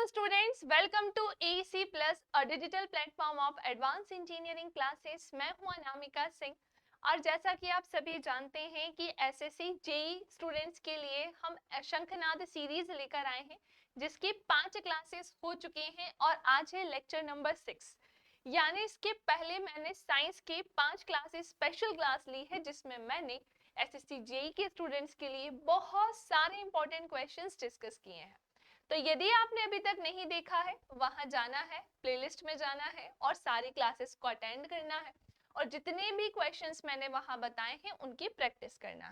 Hello students, welcome to AEC Plus, a digital platform of advanced engineering classes। मैं हूं अनामिका सिंह और जैसा कि आप सभी जानते हैं कि एसएससी जेई स्टूडेंट्स के लिए हम शंखनाद सीरीज लेकर आए हैं जिसकी 5 क्लासेस हो चुके हैं और आज है लेक्चर नंबर 6। यानी इसके पहले मैंने साइंस की 5 क्लासेस स्पेशल क्लास ली है जिसमें मैंने एसएससी जेई के स्टूडेंट्स के लिए बहुत सारे इंपॉर्टेंट क्वेश्चंस डिस्कस किए हैं। तो यदि आपने अभी तक नहीं देखा है, वहां जाना है, प्लेलिस्ट में जाना है और सारी क्लासेस को अटेंड करना है और जितने भी क्वेश्चंस मैंने वहां बताए हैं उनकी प्रैक्टिस करना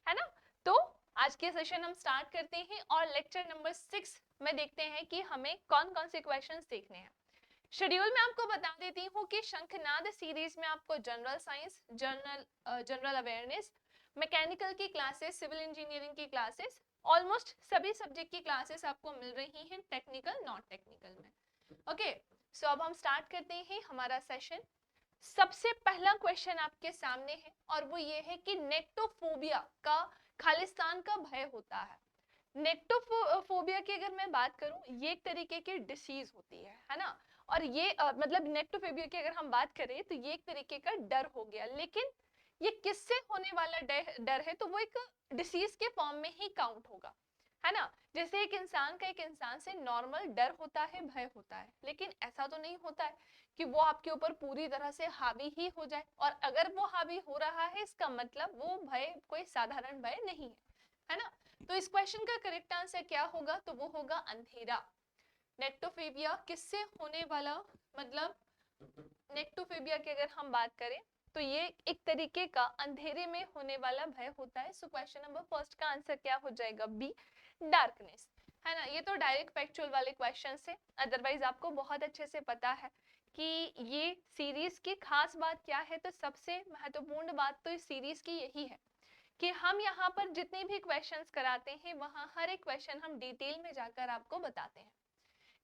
है ना। तो आज के सेशन हम स्टार्ट करते हैं और लेक्चर नंबर 6 में देखते हैं कि हमें कौन कौन से क्वेश्चंस देखने हैं। शेड्यूल में आपको बता देती हूँ कि शंखनाद सीरीज में आपको general science, general awareness, mechanical की क्लासेस, सिविल इंजीनियरिंग की क्लासेस, ऑलमोस्ट सभी सब्जेक्ट की क्लासेस आपको मिल रही हैं टेक्निकल नॉन टेक्निकल में। ओके, सो अब हम स्टार्ट करते हैं हमारा सेशन। सबसे पहला क्वेश्चन आपके सामने है और वो ये है कि नेक्टोफोबिया का खालिस्तान का भय होता है। नेक्टोफोबिया की अगर मैं बात करूं, ये एक तरीके की डिसीज होती है ना। और ये मतलब नेक्टोफोबिया की अगर हम बात करें तो ये एक तरीके का डर हो गया, लेकिन ये किससे होने वाला डर है तो वो एक डिसीज के फॉर्म में ही काउंट होगा, है ना। जैसे एक इंसान का एक इंसान से नॉर्मल डर होता है, भय होता है, लेकिन ऐसा तो नहीं होता है कि वो आपके ऊपर पूरी तरह से हावी ही हो जाए। और अगर वो हावी हो रहा है इसका मतलब वो भय कोई साधारण भय नहीं है ना। तो इस क्वेश्चन का करेक्ट आंसर क्या होगा, तो वो होगा अंधेरा। नेक्टोफोबिया किससे होने वाला, मतलब नेक्टोफोबिया की अगर हम बात करें तो ये एक तरीके का अंधेरे में होने वाला भय होता है। सो क्वेश्चन नंबर फर्स्ट का आंसर क्या हो जाएगा, बी, डार्कनेस, है ना। ये तो डायरेक्ट फैक्चुअल वाले क्वेश्चन है, अदरवाइज आपको बहुत अच्छे से पता है कि ये सीरीज की खास बात क्या है। तो सबसे महत्वपूर्ण बात तो इस सीरीज की यही है कि हम यहाँ पर जितने भी क्वेश्चंस कराते हैं वहां हर एक क्वेश्चन हम डिटेल में जाकर आपको बताते हैं।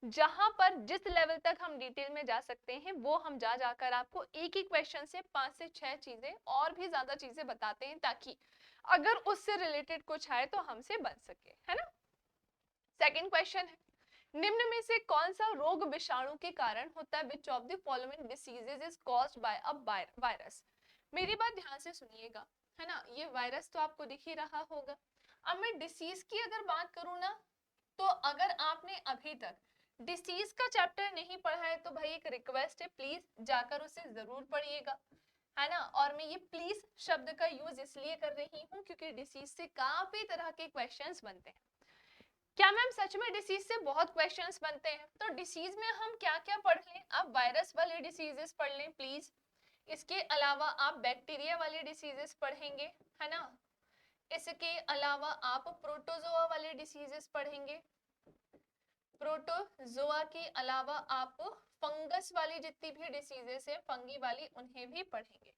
जहां पर जिस लेवल तक हम डिटेल में जा सकते हैं वो हम जाकर आपको एक ही क्वेश्चन से 5 से 6 चीजें और भी ज्यादा चीजें बताते हैं, ताकि अगर उससे रिलेटेड कुछ आए तो हमसे बन सके, है ना। सेकंड क्वेश्चन है, निम्न में से कौन सा रोग विषाणु के कारण होता है, विच of the following diseases is caused bye a virus. मेरी बात ध्यान से सुनिएगा, है ना। ये वायरस तो आपको दिख ही रहा होगा। अब मैं डिसीज की अगर बात करूं ना, तो अगर आपने अभी तक डिसीज का चैप्टर नहीं पढ़ा है तो भाई एक रिक्वेस्ट है, प्लीज जाकर उसे जरूर पढ़िएगा, है ना। और मैं ये प्लीज शब्द का यूज इसलिए कर रही हूँ क्योंकि डिसीज से काफी तरह के क्वेश्चंस बनते हैं। क्या मैम सच में डिसीज से बहुत क्वेश्चंस बनते हैं? तो डिसीज में हम क्या क्या पढ़ लें, आप वायरस वाले डिसीजेस पढ़ लें प्लीज। इसके अलावा आप बैक्टीरिया वाले डिसीजेस पढ़ेंगे, है ना। इसके अलावा आप प्रोटोजोआ वाले डिसीजेस पढ़ेंगे। प्रोटोजोआ के अलावा आप फंगस वाली जितनी भी डिसीजेस है, फंगी वाली, उन्हें भी पढ़ेंगे।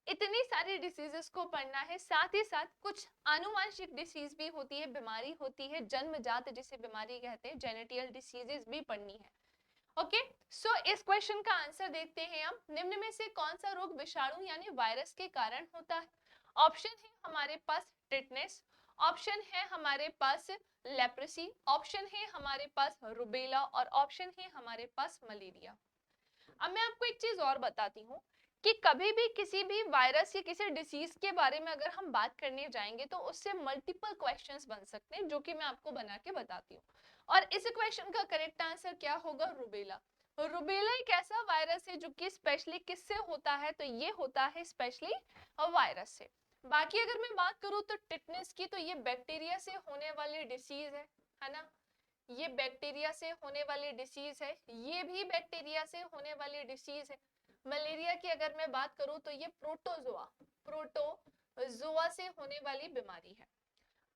इतनी सारी डिसीजेस को पढ़ना है। साथ ही साथ कुछ आनुवांशिक डिसीज भी होती है, बीमारी होती है जन्मजात जिसे बीमारी कहते हैं, जेनेटियल डिसीजेस भी पढ़नी है। ओके, सो इस क्वेश्चन का आंसर देखते हैं हम। निम्न में से कौन सा रोग विषाणु यानी वायरस के कारण होता है? ऑप्शन है हमारे पास टिटनेस, ऑप्शन है हमारे पास लेप्रेसी, ऑप्शन है हमारे पास रुबेला और ऑप्शन है हमारे पास मलेरिया। अब मैं आपको एक चीज और बताती हूँ कि कभी भी किसी भी वायरस या किसी डिसीज के बारे में अगर हम बात करने जाएंगे तो उससे मल्टीपल क्वेश्चंस बन सकते हैं, जो कि मैं आपको बना के बताती हूँ। और इस क्वेश्चन का करेक्ट आंसर क्या होगा, रुबेला। रुबेला एक ऐसा वायरस है जो कि स्पेशली किससे होता है, तो ये होता है स्पेशली वायरस से। बाकी अगर मैं बात करूँ तो टिटनेस की, तो ये बैक्टीरिया से होने वाली डिसीज है ना। ये बैक्टीरिया से होने वाली डिसीज है, ये भी बैक्टीरिया से होने वाली डिसीज है। मलेरिया की अगर मैं बात करूं तो ये प्रोटोजोआ से होने वाली बीमारी है।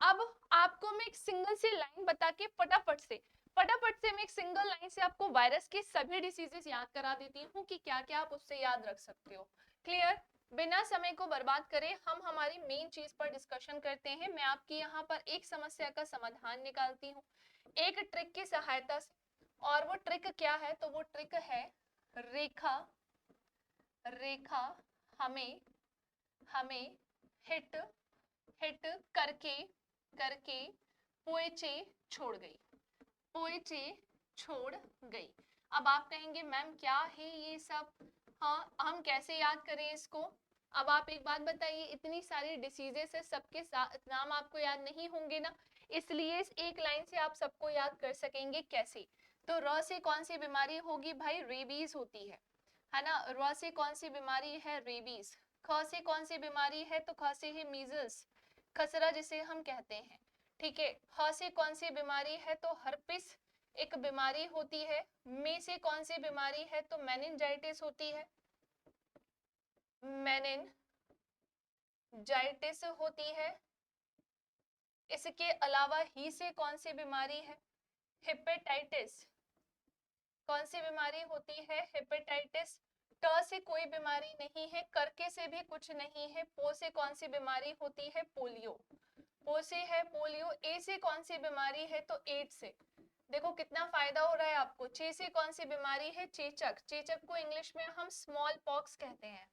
अब आपको मैं एक सिंगल सी लाइन बता के फटाफट से मैं एक सिंगल लाइन से आपको वायरस के सभी डिसीजेस याद करा देती हूँ कि क्या क्या आप उससे याद रख सकते हो। क्लियर? बिना समय को बर्बाद करे हम हमारी मेन चीज पर डिस्कशन करते हैं। मैं आपकी यहाँ पर एक समस्या का समाधान निकालती हूँ एक ट्रिक की सहायता से, और वो ट्रिक क्या है, तो वो ट्रिक है रेखा। रेखा हमें हमें हिट हिट करके करके पोएचे छोड़ गई, पोएचे छोड़ गई। अब आप कहेंगे मैम क्या है ये सब, हाँ हम कैसे याद करें इसको। अब आप एक बात बताइए, इतनी सारी डिसीजेस है, सबके नाम आपको याद नहीं होंगे ना, इसलिए इस एक लाइन से आप सबको याद कर सकेंगे कैसे। तो र से कौन सी बीमारी होगी भाई, रेबीज होती है ना। र से कौन सी बीमारी है, रेबीज। ख से कौन सी बीमारी है, तो ख से है मीजल्स, खसरा जिसे हम कहते हैं। ठीक है, ह से कौन सी बीमारी है, तो हर्पिस एक बीमारी होती है। में से कौन सी बीमारी है, तो मेनिनजाइटिस होती है, मेनिनजाइटिस होती है। इसके अलावा ही से कौन सी बीमारी है, हेपेटाइटिस। कौन सी बीमारी होती है, हेपेटाइटिस। ट से कोई बीमारी नहीं है, करके से भी कुछ नहीं है। पो से कौन सी बीमारी होती है, पोलियो। पो से है पोलियो। ए से कौन सी बीमारी है, तो एड्स से। देखो कितना फायदा हो रहा है आपको। चे से कौन सी बीमारी है, चेचक। चेचक को इंग्लिश में हम स्मॉल पॉक्स कहते हैं,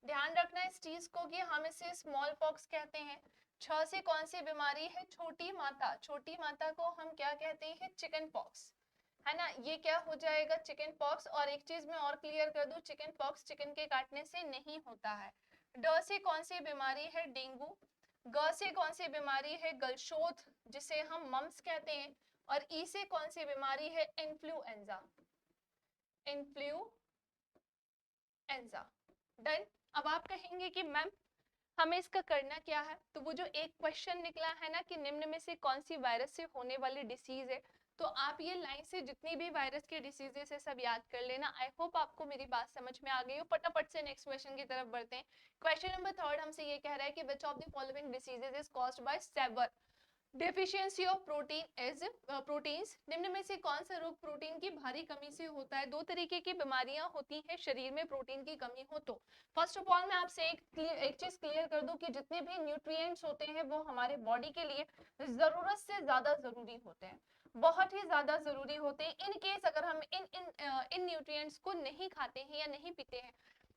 ध्यान रखना इस चीज को कि हम इसे स्मॉल पॉक्स कहते हैं। छ से कौन सी बीमारी है, छोटी माता। छोटी माता को हम क्या कहते हैं, चिकन पॉक्स, है ना। ये क्या हो जाएगा, चिकन पॉक्स। और एक चीज मैं और क्लियर कर दूं, चिकन पॉक्स चिकन के काटने से नहीं होता है। ड से कौन सी बीमारी है, डेंगू। ग से कौन सी बीमारी है, गलशोथ जिसे हम मम्स कहते हैं। और ई से कौन सी बीमारी है, इन्फ्लुएंजा। इन्फ्लुएंजा। डन। अब आप कहेंगे कि मैम हमें इसका करना क्या है, तो वो जो एक क्वेश्चन निकला है ना कि निम्न में से कौन सी वायरस से होने वाली डिसीज है, तो आप ये लाइन से जितनी भी वायरस के डिसीजेस है सब याद कर लेना। आई होप आपको मेरी बात समझ में आ गई हो। फटाफट से नेक्स्ट क्वेश्चन की तरफ बढ़ते हैं। क्वेश्चन नंबर 3 हमसे ये कह रहा है कि which of the following diseases is caused by severe deficiency of protein is proteins. निम्न में से कौन सा रोग प्रोटीन की भारी कमी से होता है। दो तरीके की बीमारियां होती हैं शरीर में प्रोटीन की कमी हो तो। फर्स्ट ऑफ ऑल मैं आपसे एक चीज क्लियर कर दूं कि जितने भी न्यूट्रिएंट्स होते हैं वो हमारे बॉडी के लिए जरूरत से ज्यादा जरूरी होते हैं, बहुत ही ज्यादा जरूरी होते हैं। इन केस अगर हम इन न्यूट्रिएंट्स को नहीं खाते हैं या नहीं पीते हैं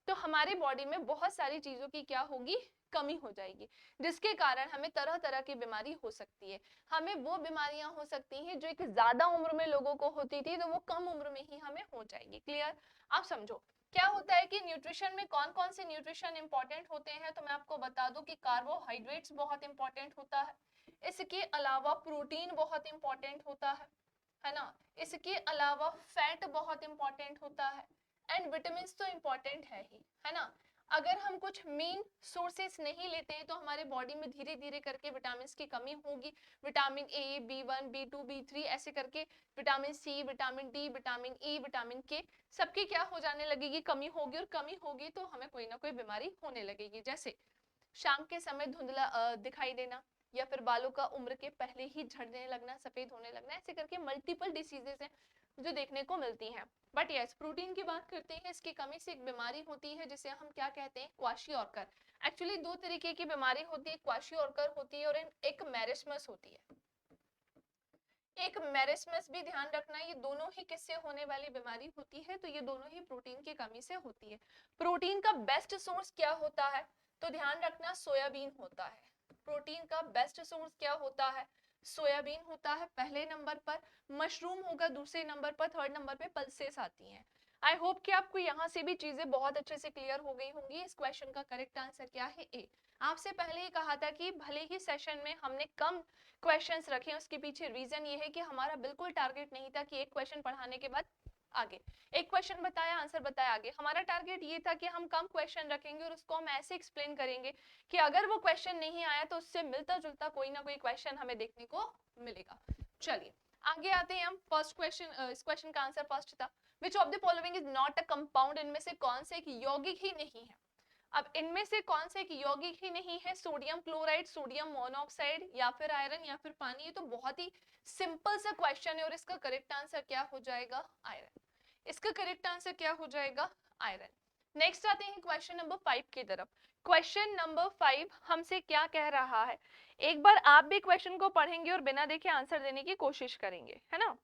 तो हमारे बॉडी में बहुत सारी चीजों की क्या होगी, कमी हो जाएगी, जिसके कारण हमें तरह तरह की बीमारी हो सकती है। हमें वो बीमारियां हो सकती हैं जो एक ज्यादा उम्र में लोगों को होती थी तो वो कम उम्र में ही हमें हो जाएगी। क्लियर। आप समझो क्या होता है कि न्यूट्रिशन में कौन कौन से न्यूट्रिशन इंपॉर्टेंट होते हैं, तो मैं आपको बता दूं कि कार्बोहाइड्रेट्स बहुत इंपॉर्टेंट होता है, इसके अलावा प्रोटीन बहुत इंपॉर्टेंट होता है ना, इसके अलावा फैट बहुत इंपॉर्टेंट होता है, एंड विटामिन तो इंपॉर्टेंट है ना। अगर हम कुछ मेन सोर्सेस नहीं लेते हैं तो हमारे बॉडी में धीरे धीरे करके विटामिन की कमी होगी। Vitamin A, B1, B2, B3 ऐसे करके vitamin C, vitamin D, vitamin E, vitamin K सबकी क्या हो जाने लगेगी, कमी होगी। और कमी होगी तो हमें कोई ना कोई बीमारी होने लगेगी, जैसे शाम के समय धुंधला दिखाई देना, या फिर बालों का उम्र के पहले ही झड़ने लगना, सफेद होने लगना, ऐसे करके मल्टीपल डिसीजेस हैं जो देखने को मिलती हैं। बट यस, प्रोटीन की बात करते हैं, इसकी कमी से एक बीमारी होती है जिसे हम क्या कहते हैं, क्वाशियोरकर। एक्चुअली दो तरीके की बीमारी होती है, क्वाशियोरकर होती है और एक मैरिस्मस होती है। एक मैरिस्मस भी ध्यान रखना, ये दोनों ही किससे होने वाली बीमारी होती है, तो ये दोनों ही प्रोटीन की कमी से होती है। प्रोटीन का बेस्ट सोर्स क्या होता है, तो ध्यान रखना सोयाबीन होता है। प्रोटीन का बेस्ट सोर्स क्या होता है, सोयाबीन होता है पहले नंबर पर, मशरूम होगा दूसरे नंबर पर, थर्ड नंबर पे पल्सेस आती हैं। आई होप कि आपको यहाँ से भी चीजें बहुत अच्छे से क्लियर हो गई होंगी। इस क्वेश्चन का करेक्ट आंसर क्या है, ए। आपसे पहले ही कहा था कि भले ही सेशन में हमने कम क्वेश्चंस रखे, उसके पीछे रीजन ये है कि हमारा बिल्कुल टारगेट नहीं था कि एक क्वेश्चन पढ़ाने के बाद आगे, एक क्वेश्चन बताया आंसर बताया आगे। हमारा टारगेट ये था कि हम कम क्वेश्चन रखेंगे और उसको हम ऐसे एक्सप्लेन करेंगे कि अगर वो क्वेश्चन नहीं आया तो उससे मिलता जुलता कोई ना कोई क्वेश्चन हमें देखने को मिलेगा। चलिए आगे आते हैं हम। फर्स्ट क्वेश्चन, इस क्वेश्चन का आंसर फर्स्ट था, विच of the following is not a compound. इनमें से कौन से एक यौगिक ही नहीं है। अब इनमें से कौन से एक यौगिक ही नहीं है, सोडियम क्लोराइड, सोडियम मोनोऑक्साइड, या फिर आयरन, या फिर पानी। ये तो बहुत ही सिंपल सा क्वेश्चन है और इसका करेक्ट आंसर क्या हो जाएगा, आयरन। इसका करेक्ट आंसर क्या हो जाएगा, आयरन। नेक्स्ट आते हैं क्वेश्चन नंबर 5 की तरफ। क्वेश्चन नंबर 5 हमसे क्या कह रहा है, एक बार आप भी क्वेश्चन को पढ़ेंगे और बिना देखे आंसर देने की कोशिश करेंगे, है ना।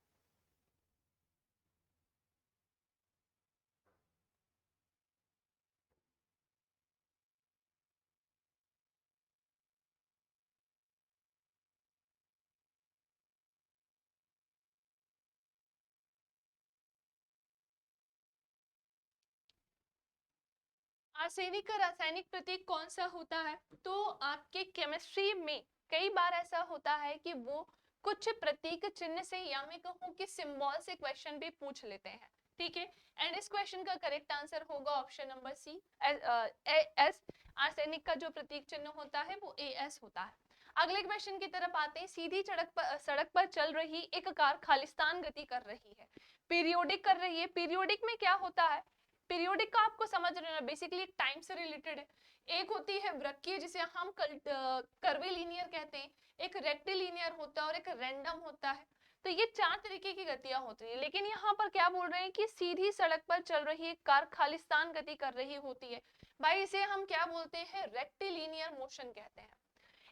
आर्सेनिक का रासायनिक प्रतीक कौन सा होता है? तो आपके केमिस्ट्री में कई बार ऐसा होता है कि वो कुछ प्रतीक चिन्ह से, या मैं कहूँ कि सिंबल से क्वेश्चन भी पूछ लेते हैं, ठीक है। एंड इस क्वेश्चन का करेक्ट आंसर होगा option number C, S. Arsenic का जो प्रतीक चिन्ह होता है वो एस होता है। अगले क्वेश्चन की तरफ आते हैं। सीधी सड़क पर चल रही एक कार खालिस्तान गति कर रही है, पीरियोडिक कर रही है। पीरियोडिक में क्या होता है? पीरियोडिक का आपको समझ रहे हैं, बेसिकली टाइम से रिलेटेड है। एक होती है वृक्कीय जिसे हम कर्वीलिनियर कहते हैं, एक रेक्टिलिनियर होता है और एक रैंडम होता है। तो ये चार तरीके की गतियां होती है, लेकिन यहाँ पर क्या बोल रहे हैं कि सीधी सड़क पर चल रही एक कार खालिस्तान गति कर रही होती है। भाई इसे हम क्या बोलते हैं? रेक्टिलिनियर मोशन कहते हैं।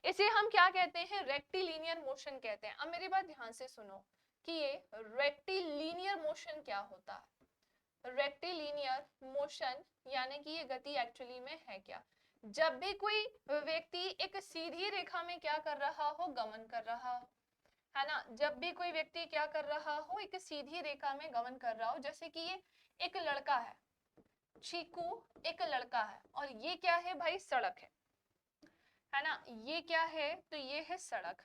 इसे हम क्या कहते हैं? रेक्टिलिनियर मोशन कहते हैं। अब मेरी बात ध्यान से सुनो कि ये रेक्टिलिनियर मोशन क्या होता है। रेक्टिलिनियर मोशन यानी कि ये गति एक्चुअली में है क्या? जब भी कोई व्यक्ति एक सीधी रेखा में क्या कर रहा हो? गमन कर रहा हो, है ना। जब भी कोई व्यक्ति क्या कर रहा हो? एक सीधी रेखा में गमन कर रहा हो। जैसे कि ये एक लड़का है, चीकू एक लड़का है, और ये क्या है भाई? सड़क है ना। ये क्या है? तो ये है सड़क।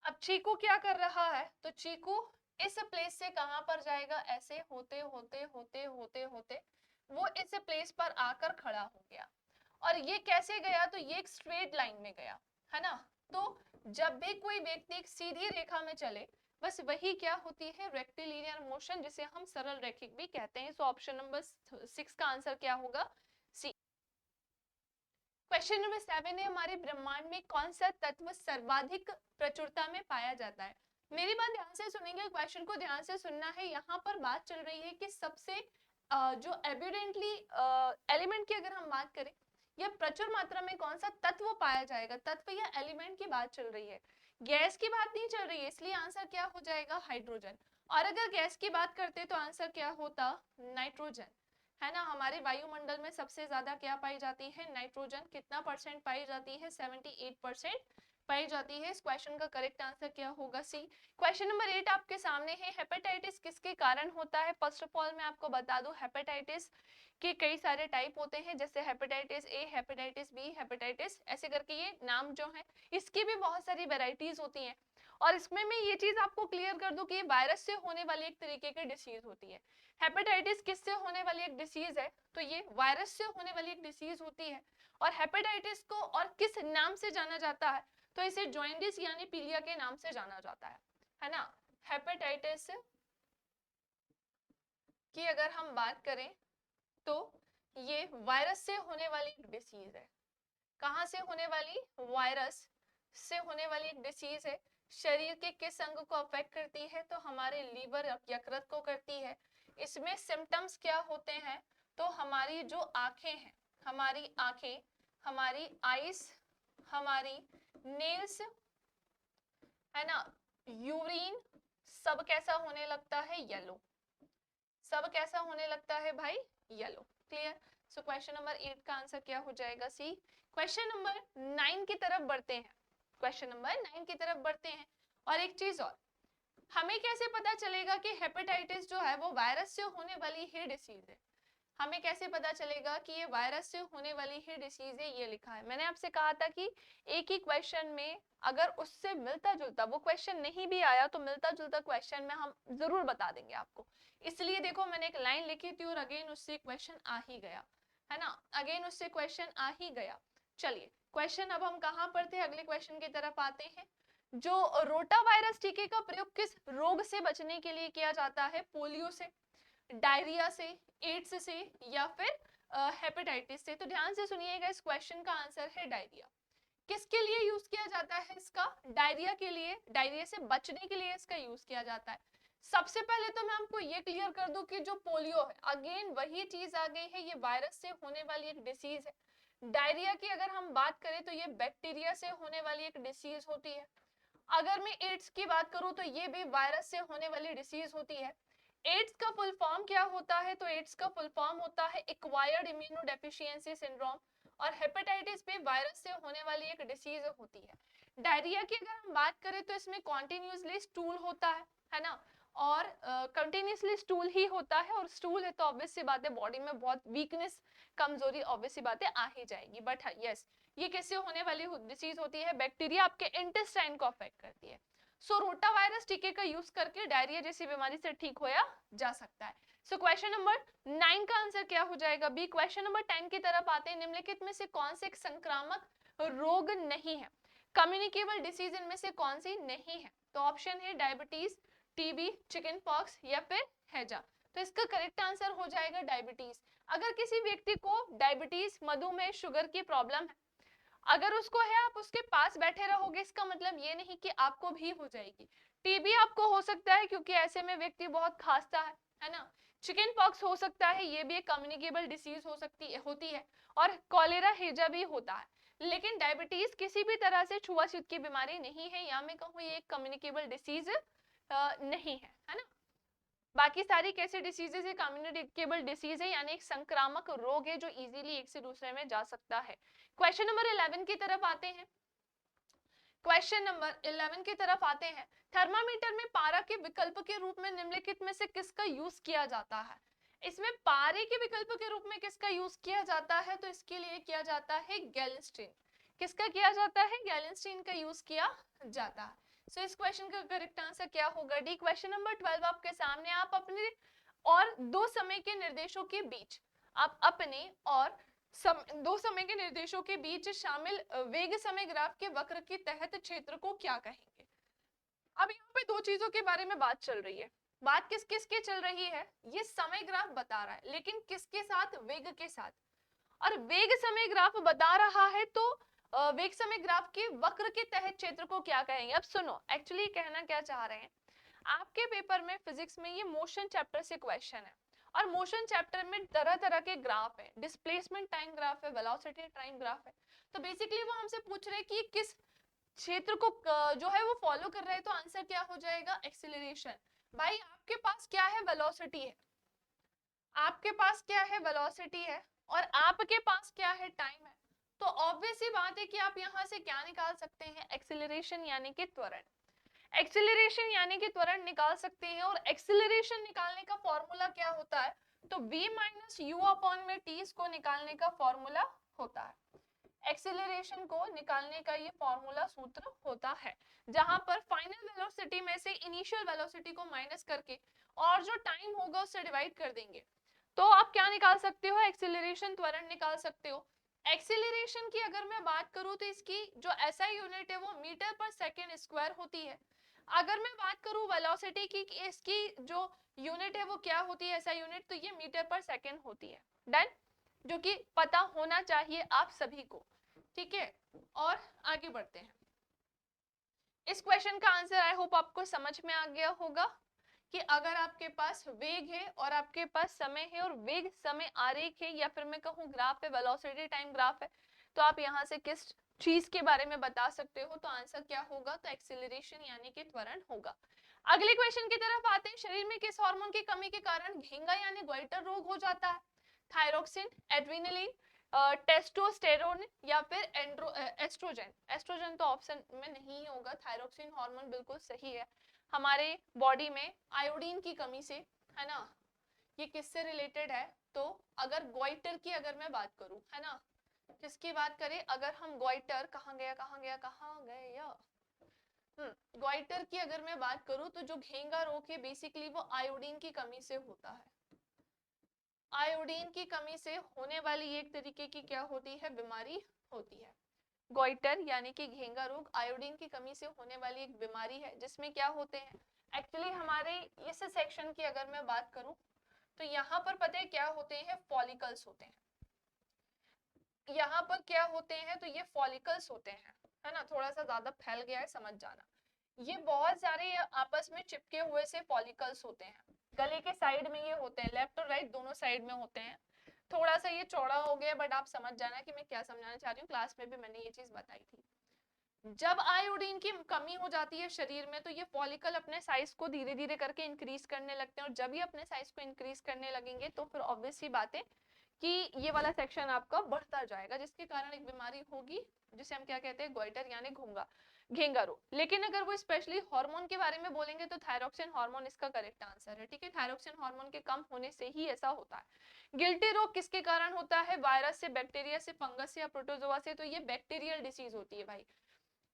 अब चीकू क्या कर रहा है? तो चीकू इस प्लेस से कहां पर जाएगा? ऐसे होते होते होते होते होते वो इस प्लेस पर आकर खड़ा हो गया। और ये कैसे गया? तो ये एक स्ट्रेट लाइन में गया, है ना। तो जब भी कोई व्यक्ति एक सीधी रेखा में चले, बस वही क्या होती है? रेक्टिलिनियर मोशन, जिसे हम सरल रैखिक भी कहते हैं। सो ऑप्शन नंबर 6 का आंसर क्या होगा? सी। क्वेश्चन नंबर 7 है, हमारे ब्रह्मांड में कौन सा तत्व सर्वाधिक प्रचुरता में पाया जाता है? मेरी बात ध्यान से सुनेंगे, क्वेश्चन को ध्यान से सुनना है। यहाँ पर बात चल रही है कि सबसे जो एविडेंटली एलिमेंट की अगर हम बात करें, या प्रचुर मात्रा में कौन सा तत्व पाया जाएगा, तत्व या एलिमेंट की बात चल रही है, गैस की बात नहीं चल रही है, इसलिए आंसर क्या हो जाएगा? हाइड्रोजन। और अगर गैस की बात करते तो आंसर क्या होता? नाइट्रोजन, है ना। हमारे वायुमंडल में सबसे ज्यादा क्या पाई जाती है? नाइट्रोजन। कितना परसेंट पाई जाती है? 78% पाई जाती है। इस क्वेश्चन का करेक्ट आंसर क्या होगा? सी। क्वेश्चन नंबर 8 आपके सामने है, हेपेटाइटिस किसके कारण होता है? फर्स्ट ऑफ ऑल मैं आपको बता दूं, हेपेटाइटिस के कई सारे टाइप होते हैं, जैसे hepatitis A, hepatitis B, hepatitis, ऐसे करके ये नाम जो है, इसकी भी बहुत सारी वेराइटीज होती हैं। और इसमें मैं ये चीज आपको क्लियर कर दूं कि ये वायरस से होने वाली एक तरीके की डिसीज होती है। हेपेटाइटिस किससे होने वाली एक डिसीज है? तो ये वायरस से होने वाली एक डिसीज होती है। और हेपेटाइटिस को और किस नाम से जाना जाता है? तो इसे जॉइंडिस यानी पीलिया के नाम से जाना जाता है ना। हेपेटाइटिस की अगर हम बात करें तो ये वायरस से होने वाली एक डिसीज है। कहां से होने वाली? वायरस से होने वाली एक डिसीज है। शरीर के किस अंग को अफेक्ट करती है? तो हमारे लीवर, यकृत को करती है। इसमें सिम्टम्स क्या होते हैं? तो हमारी जो आंखें हैं, हमारी आंखें, हमारी आईज, हमारी नेल्स, है ना, यूरिन, सब कैसा होने लगता है? येलो। सब कैसा होने लगता है भाई? Yellow. Clear. So question number 8 का आंसर क्या हो जाएगा? सी। क्वेश्चन नंबर 9 की तरफ बढ़ते हैं। क्वेश्चन नंबर 9 की तरफ बढ़ते हैं। और एक चीज और, हमें कैसे पता चलेगा कि हेपेटाइटिस जो है वो वायरस से होने वाली ही डिसीज है? हमें कैसे पता चलेगा कि ये वायरस से होने वाली ही डिसीज है? ये लिखा है, मैंने आपसे कहा था कि एक ही क्वेश्चन में अगर उससे मिलता जुलता वो क्वेश्चन नहीं भी आया तो मिलता जुलता क्वेश्चन में हम जरूर बता देंगे आपको। इसलिए देखो मैंने एक लाइन लिखी थी और अगेन उससे क्वेश्चन आ ही गया, है ना, अगेन उससे क्वेश्चन आ ही गया। चलिए क्वेश्चन अब हम कहां पर थे? अगले क्वेश्चन की तरफ आते हैं। जो रोटा वायरस टीके का प्रयोग किस रोग से बचने के लिए किया जाता है? पोलियो से, डायरिया से, एड्स से, या फिर हेपेटाइटिस से? तो ध्यान से सुनिएगा, इस क्वेश्चन का आंसर है डायरिया। किसके लिए यूज किया जाता है इसका? डायरिया के लिए, डायरिया से बचने के लिए इसका यूज किया जाता है। सबसे पहले तो मैं आपको ये क्लियर कर दूं कि जो पोलियो है, अगेन वही चीज आ गई है, ये वायरस से होने वाली एक डिसीज है। डायरिया की अगर हम बात करें तो ये बैक्टीरिया से होने वाली एक डिसीज होती है। अगर मैं एड्स की बात करूं तो ये भी वायरस से होने वाली डिसीज होती है। एड्स का फुल फॉर्म क्या होता है? तो एड्स का फुल फॉर्म होता है एक्वायर्ड इम्यूनोडेफिशिएंसी सिंड्रोम। और हेपेटाइटिस भी वायरस से होने वाली एक डिसीज होती है। डायरिया की अगर हम बात करें तो इसमें कॉन्टिन्यूसली स्टूल होता है ना। और कंटिन्यूसली स्टूल ही होता है, और स्टूल है तो ऑब्वियस सी बात है बॉडी में बहुत वीकनेस, कमजोरी ऑब्वियस सी बात है आ ही जाएगी। बट यस, ये किससे होने वाली डिसीज होती है? बैक्टीरिया आपके इंटेस्टाइन को अफेक्ट करती है। सो रोटा वायरस टीके का यूज करके डायरिया जैसी बीमारी से ठीक होया जा सकता है। सो क्वेश्चन नंबर 9 का आंसर क्या हो जाएगा? बी। क्वेश्चन नंबर 10 की तरफ आते हैं। निम्नलिखित में से कौन से एक संक्रामक रोग नहीं है? कम्युनिकेबल डिसीज इनमें से कौन सी नहीं है? तो ऑप्शन है डायबिटीज, टीबी, चिकन पॉक्स या फिर हैजा। तो इसका करेक्ट आंसर हो जाएगा डायबिटीज। अगर किसी व्यक्ति को डायबिटीज, मधुमेह, शुगर की प्रॉब्लम है, अगर उसको है, आप उसके पास बैठे रहोगे, इसका मतलब ये नहीं कि आपको भी हो जाएगी। टीबी आपको हो सकता है क्योंकि ऐसे में व्यक्ति बहुत खांसता है ना। चिकन पॉक्स हो सकता है, ये भी एक कम्युनिकेबल डिसीज होती है, और कॉलेरा, हैजा भी होता है। लेकिन डायबिटीज किसी भी तरह से छुआछूत की बीमारी नहीं है, या मैं कहूँ ये एक कम्युनिकेबल डिसीज नहीं है ना। बाकी सारी कैसे डिसीजेज है? कम्युनिकेबल डिसीज है, यानी एक संक्रामक रोग है जो इजीली एक से दूसरे में जा सकता है। क्वेश्चन नंबर 11 की तरफ आते हैं। क्वेश्चन नंबर 11 की तरफ आते हैं। थर्मामीटर में पारा के विकल्प के रूप में निम्नलिखित में से किसका यूज किया जाता है? इसमें पारे के विकल्प के रूप में किसका यूज किया जाता है? तो इसके लिए किया जाता है गैलिस्टीन। किसका किया जाता है? गैलिस्टीन का यूज किया जाता है। सो इस क्वेश्चन का करेक्ट आंसर क्या होगा? डी। क्वेश्चन नंबर 12 आपके सामने। आप अपने और दो समय के निर्देशों के बीच, आप अपने और दो समय के निर्देशों के बीच शामिल वेग समय ग्राफ के वक्र के तहत क्षेत्र को क्या कहेंगे? अब यहाँ पे दो चीजों के बारे में बात चल रही है। बात किस किस की चल रही है? ये समय ग्राफ बता रहा है, लेकिन किसके साथ? वेग के साथ। और वेग समय ग्राफ बता रहा है तो वेग समय ग्राफ के वक्र के तहत क्षेत्र को क्या कहेंगे? अब सुनो, एक्चुअली कहना क्या चाह रहे हैं, आपके पेपर में फिजिक्स में ये मोशन चैप्टर से क्वेश्चन है, और मोशन चैप्टर में तरह तरह के ग्राफ है, डिस्प्लेसमेंट टाइम ग्राफ है, वेलोसिटी टाइम ग्राफ है। तो बेसिकली वो हमसे पूछ रहे हैं कि किस क्षेत्र को जो है वो फॉलो कर रहे हैं। तो आंसर क्या हो जाएगा? एक्सीलरेशन। भाई आपके पास क्या है? वेलोसिटी है। आपके पास क्या है? वेलोसिटी है, और आपके पास क्या है? टाइम है। तो ऑब्वियस सी बात है कि आप यहाँ से क्या निकाल सकते हैं? एक्सीलरेशन यानी कि त्वरण। एक्सीलरेशन यानी कि त्वरण निकाल सकते हैं, और एक्सीलरेशन निकालने का फॉर्मूला क्या होता है? तो v माइनस यू अपॉन में टी, इसको निकालने का फॉर्मूला होता है। एक्सीलरेशन को निकालने का ये फॉर्मूला सूत्र होता है, जहां पर फाइनल वेलोसिटी में से इनिशियल वेलोसिटी को माइनस करके और जो टाइम होगा उससे डिवाइड कर देंगे, तो आप क्या निकाल सकते हो? एक्सीलरेशन, त्वरण निकाल सकते हो। एक्सीलरेशन की अगर मैं बात करूं तो इसकी जो एसआई यूनिट है वो मीटर पर सेकेंड स्क्वायर होती है। अगर मैं बात करूं वेलोसिटी की, इसकी जो यूनिट है वो क्या होती है एसआई यूनिट, तो ये मीटर पर सेकेंड होती है। डन, जो कि पता होना चाहिए आप सभी को, ठीक है। और आगे बढ़ते हैं। इस क्वेश्चन का आंसर आई होप आपको समझ में आ गया होगा कि अगर आपके पास वेग है और आपके पास समय है, और वेग समय आरेख है, या फिर मैं कहूँ ग्राफ है, वेलोसिटी टाइम ग्राफ है, तो आप यहाँ से किस चीज के बारे में बता सकते हो? तो आंसर क्या होगा? तो एक्सीलरेशन यानी कि त्वरण होगा। अगले क्वेश्चन की तरफ आते हैं। शरीर में किस हार्मोन की कमी के कारण घेंगा यानी ग्वाइटर रोग हो जाता है? थायरोक्सिन, एड्रेनालिन, टेस्टोस्टेरोन या फिर एस्ट्रोजन। एस्ट्रोजन तो ऑप्शन में नहीं होगा, थायरोक्सिन हार्मोन बिल्कुल सही है। हमारे बॉडी में आयोडीन की कमी से, है ना, ये किससे रिलेटेड है? तो अगर ग्वाइटर की अगर मैं बात करूं, है ना, किसकी बात करें? अगर हम ग्वाइटर, कहाँ गया ग्वाइटर की अगर मैं बात करूं तो जो घेंगा रोग है बेसिकली वो आयोडीन की कमी से होता है। आयोडीन की कमी से होने वाली एक तरीके की क्या होती है? बीमारी होती है। गोइटर यानी कि घेंगा रोग आयोडीन की कमी से होने वाली एक बीमारी है, जिसमें क्या होते हैं एक्चुअली हमारे इस सेक्शन की अगर मैं बात करूं तो यहाँ पर पता है क्या होते हैं? फॉलिकल्स होते हैं। यहाँ पर क्या होते हैं? तो ये फॉलिकल्स होते हैं, है ना। थोड़ा सा ज्यादा फैल गया है, समझ जाना। ये बहुत सारे आपस में चिपके हुए से फॉलिकल्स होते हैं। गले के साइड में ये होते हैं, लेफ्ट और राइट दोनों साइड में होते हैं। थोड़ा सा ये चौड़ा हो गया, बट आप समझ जाना कि मैं क्या समझाना चाह रही हूँ। क्लास में भी मैंने ये चीज बताई थी। जब आयोडीन की कमी हो जाती है शरीर में, तो ये फॉलिकल अपने साइज को धीरे धीरे करके इंक्रीज करने लगते हैं, और जब ये अपने साइज को इंक्रीज करने लगेंगे तो फिर ऑब्वियस सी बात है कि ये वाला सेक्शन आपका बढ़ता जाएगा, जिसके कारण एक बीमारी होगी जिसे हम क्या कहते हैं? गोइटर यानी घोंगा। घेंगारो। लेकिन अगर वो स्पेशली हार्मोन के बारे में बोलेंगे तो थायरोक्सिन हार्मोन इसका करेक्ट आंसर है, ठीक है। थायरोक्सिन हार्मोन के कम होने से ही ऐसा होता है। गिल्टी रोग किसके कारण होता है? वायरस से, बैक्टीरिया से, फंगस से या प्रोटोजोआ से? तो ये बैक्टीरियल डिसीज होती है भाई,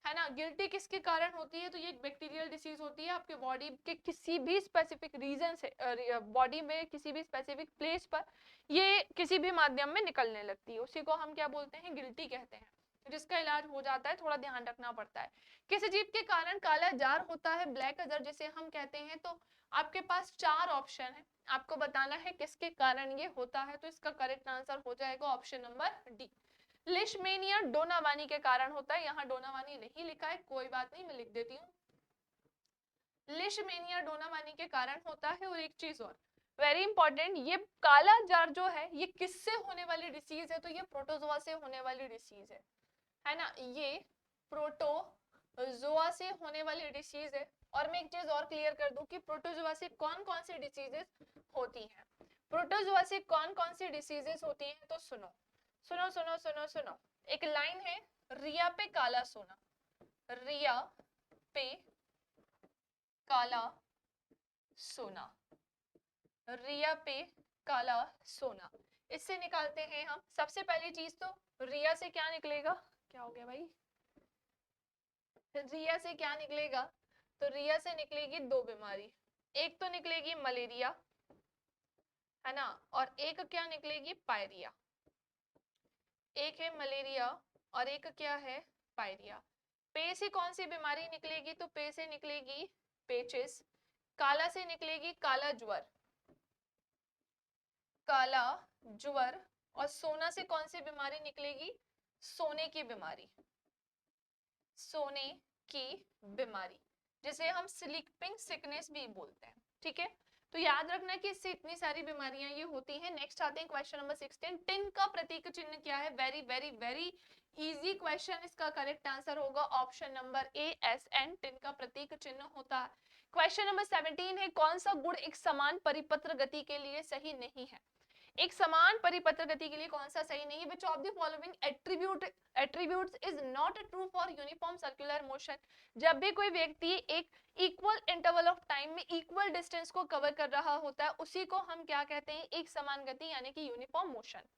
है ना। गिल्टी किसके कारण होती है? तो ये एक बैक्टीरियल डिसीज होती है। आपके बॉडी के किसी भी स्पेसिफिक रीजन से, बॉडी में किसी भी स्पेसिफिक प्लेस पर ये किसी भी माध्यम में निकलने लगती है, उसी को हम क्या बोलते हैं? गिल्टी कहते हैं, जिसका इलाज हो जाता है, थोड़ा ध्यान रखना पड़ता है। किस जीव के कारण काला जार होता है? ब्लैक अजर जिसे हम कहते हैं। तो आपके पास 4 ऑप्शन है, आपको बताना है किसके कारण ये होता है। तो इसका करेक्ट आंसर हो जाएगा ऑप्शन नंबर डी, लिशमेनिया डोनावानी के कारण होता है। यहाँ डोनावानी नहीं लिखा है, कोई बात नहीं, मैं लिख देती हूँ। लिशमेनिया डोनावानी के कारण होता है। और एक चीज और वेरी इंपॉर्टेंट, ये काला जार जो है ये किससे होने वाली डिसीज है? तो ये प्रोटोजोआ से होने वाली डिसीज है ना। ये प्रोटोजोआ से होने वाली डिसीज है। और मैं एक चीज और क्लियर कर दूं कि प्रोटोजोआ से कौन कौन सी डिसीजेस होती हैं। प्रोटोजोआ से कौन कौन सी डिसीजेस होती हैं? तो सुनो सुनो सुनो सुनो सुनो, एक लाइन है, रिया पे काला सोना, रिया पे काला सोना, रिया पे काला सोना। इससे निकालते हैं हम सबसे पहली चीज, तो रिया से क्या निकलेगा? क्या हो गया भाई? रिया से क्या निकलेगा? तो रिया से निकलेगी 2 बीमारी, एक तो निकलेगी मलेरिया, है ना, और एक क्या निकलेगी? पायरिया। एक है मलेरिया और एक क्या है? पायरिया। पे से कौन सी बीमारी निकलेगी? तो पे से निकलेगी पेचिस। काला से निकलेगी काला ज्वर, काला ज्वर। और सोना से कौन सी बीमारी निकलेगी? सोने की बीमारी, सोने की बीमारी, जिसे हम स्लीपिंग सिकनेस भी बोलते हैं, ठीक है। तो याद रखना कि इससे इतनी सारी बीमारियां ये होती हैं। नेक्स्ट आते हैं क्वेश्चन नंबर 16, टिन का प्रतीक चिन्ह क्या है? Very very very easy question, इसका करेक्ट आंसर होगा option number A, S N, tin का प्रतीक चिन्ह होता है। क्वेश्चन नंबर 17 है, कौन सा गुण एक समान परिपत्र गति के लिए सही नहीं है? एक समान परिपत्र गति के लिए कौन सा सही नहीं है? विच of the following attributes is not true for uniform circular motion? जब भी कोई व्यक्ति एक इक्वल इंटरवल ऑफ टाइम में इक्वल डिस्टेंस को कवर कर रहा होता है, उसी को हम क्या कहते हैं? एक समान गति, यानी कि यूनिफॉर्म मोशन,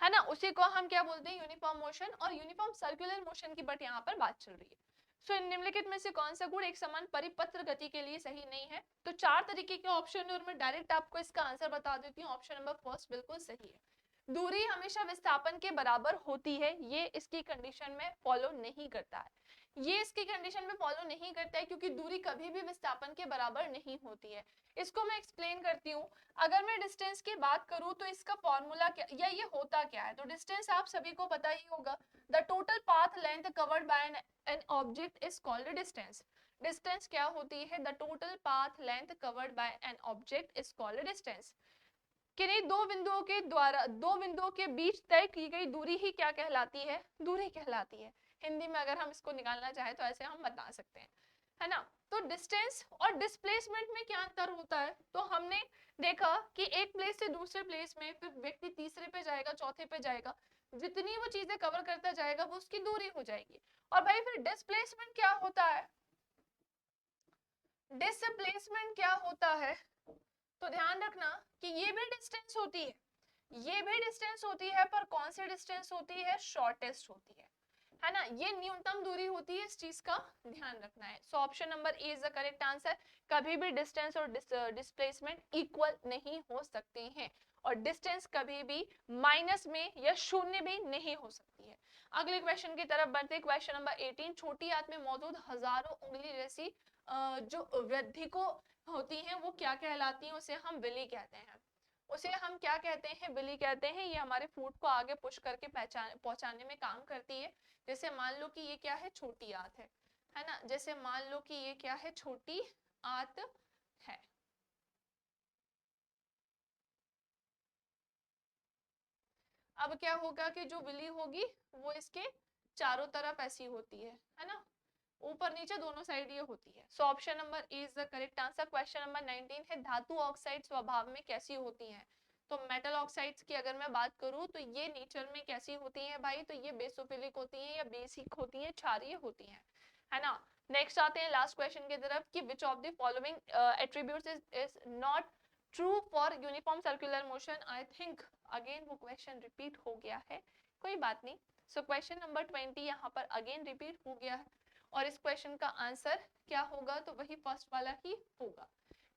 है ना। उसी को हम क्या बोलते हैं? यूनिफॉर्म मोशन और यूनिफॉर्म सर्कुलर मोशन की बट यहाँ पर बात चल रही है। सो निम्नलिखित में से कौन सा गुण एक समान परिपत्र गति के लिए सही नहीं है? तो 4 तरीके के ऑप्शन है और मैं डायरेक्ट आपको इसका आंसर बता देती हूँ। ऑप्शन नंबर फर्स्ट बिल्कुल सही है। दूरी हमेशा विस्थापन के बराबर होती है, ये इसकी कंडीशन में फॉलो नहीं करता है। ये इसकी कंडीशन में फॉलो नहीं करता है क्योंकि दूरी कभी भी विस्थापन के बराबर नहीं होती है। इसको मैं एक्सप्लेन करती हूँ। अगर मैं डिस्टेंस की बात करूँ तो इसका फॉर्मूला क्या, या ये होता क्या है? तो डिस्टेंस आप सभी को पता ही होगा, the total path length covered by an object is called a distance. Distance क्या होती है? The total path length covered by an object is called a distance. किन्हीं दो बिंदुओं के बीच तय की गई दूरी ही क्या कहलाती है? दूरी कहलाती है। हिंदी में अगर हम इसको निकालना चाहे तो ऐसे हम बता सकते हैं, है ना। तो डिस्टेंस और डिस्प्लेसमेंट में क्या अंतर होता है? तो हमने देखा कि एक प्लेस से दूसरे प्लेस में, फिर व्यक्ति तीसरे पे जाएगा, चौथे पे जाएगा, जितनी वो चीजें कवर करता जाएगा वो उसकी दूरी हो जाएगी। और भाई फिर डिस्प्लेसमेंट क्या होता है? डिस्प्लेसमेंट क्या होता है? तो ध्यान रखना कि ये भी डिस्टेंस होती है, ये भी डिस्टेंस होती है, पर कौन सी डिस्टेंस होती है? शॉर्टेस्ट होती है ना। ये न्यूनतम दूरी होती है, इस चीज का ध्यान रखना है। So option number A is the correct answer. कभी भी डिस्टेंस और डिस्प्लेसमेंट इक्वल नहीं हो सकते हैं, और डिस्टेंस कभी भी माइनस में या शून्य भी नहीं हो सकती है। अगले क्वेश्चन की तरफ बढ़ते हैं। क्वेश्चन नंबर 18, छोटी आंत में मौजूद हजारों उंगली जैसी जो वृद्धि को होती हैं वो क्या कहलाती हैं? उसे हम विली कहते हैं। उसे हम क्या कहते हैं? विली कहते हैं। ये हमारे फूड को आगे पुश करके पहुंचाने में काम करती है। जैसे मान लो कि ये क्या है? छोटी आंत है ना। जैसे मान लो कि ये क्या है? छोटी आंत है। अब क्या होगा कि जो विली होगी वो इसके चारों तरफ ऐसी होती है ना, ऊपर नीचे दोनों साइड ये होती है। So option number A is the correct answer. Question number 19 है, धातु ऑक्साइड स्वभाव में कैसी होती हैं? तो मेटल ऑक्साइड्स की अगर मैं बात करूं तो ये नेचर में कैसी होती हैं भाई? तो ये बेसोफिलिक होती हैं या बेसिक होती हैं, क्षारीय होती हैं, है ना। नेक्स्ट आते हैं लास्ट क्वेश्चन की तरफ कि which of the following attributes is not true for uniform circular motion. I think again वो क्वेश्चन रिपीट हो गया है, कोई बात नहीं। सो क्वेश्चन नंबर 20 यहाँ पर अगेन रिपीट हो गया है और इस क्वेश्चन का आंसर क्या होगा, तो वही फर्स्ट वाला ही होगा।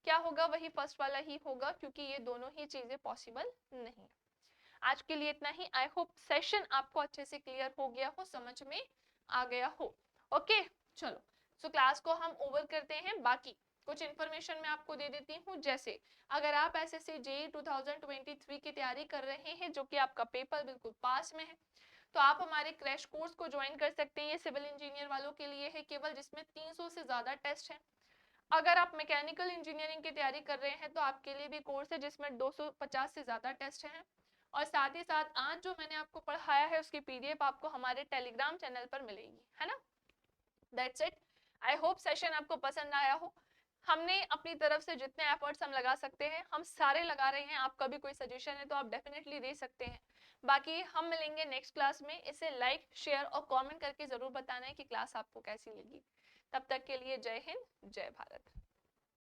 क्या होगा, वही फर्स्ट वाला ही होगा, क्योंकि ये दोनों ही चीजें पॉसिबल नहीं। आज के लिए इतना ही। आई होप सेशन आपको अच्छे से क्लियर हो गया हो, समझ में आ गया हो। ओके चलो, सो क्लास को हम ओवर करते हैं। बाकी कुछ इन्फॉर्मेशन मैं आपको दे देती हूँ, जैसे अगर आप एसएससी जेईई 2023 की तैयारी कर रहे हैं, जो कि आपका पेपर बिल्कुल पास में है, तो आप हमारे क्रैश कोर्स को ज्वाइन कर सकते हैं। ये सिविल इंजीनियर वालों के लिए है केवल, जिसमें 300 से ज्यादा टेस्ट हैं। अगर आप मैकेनिकल इंजीनियरिंग की तैयारी कर रहे हैं तो आपके लिए भी कोर्स है, जिसमें 250 से ज्यादा टेस्ट हैं। और साथ ही साथ आज जो मैंने आपको पढ़ाया है उसकी पीडीएफ आपको हमारे टेलीग्राम चैनल पर मिलेगी, है ना। That's it. I hope session आपको पसंद आया हो। हमने अपनी तरफ से जितने एफर्ट्स हम लगा सकते हैं हम सारे लगा रहे हैं। आपका भी कोई सजेशन है तो आप डेफिनेटली दे सकते हैं। बाकी हम मिलेंगे नेक्स्ट क्लास में। इसे लाइक शेयर और कमेंट करके जरूर बताना है कि क्लास आपको कैसी लगी। तब तक के लिए जय हिंद, जय भारत।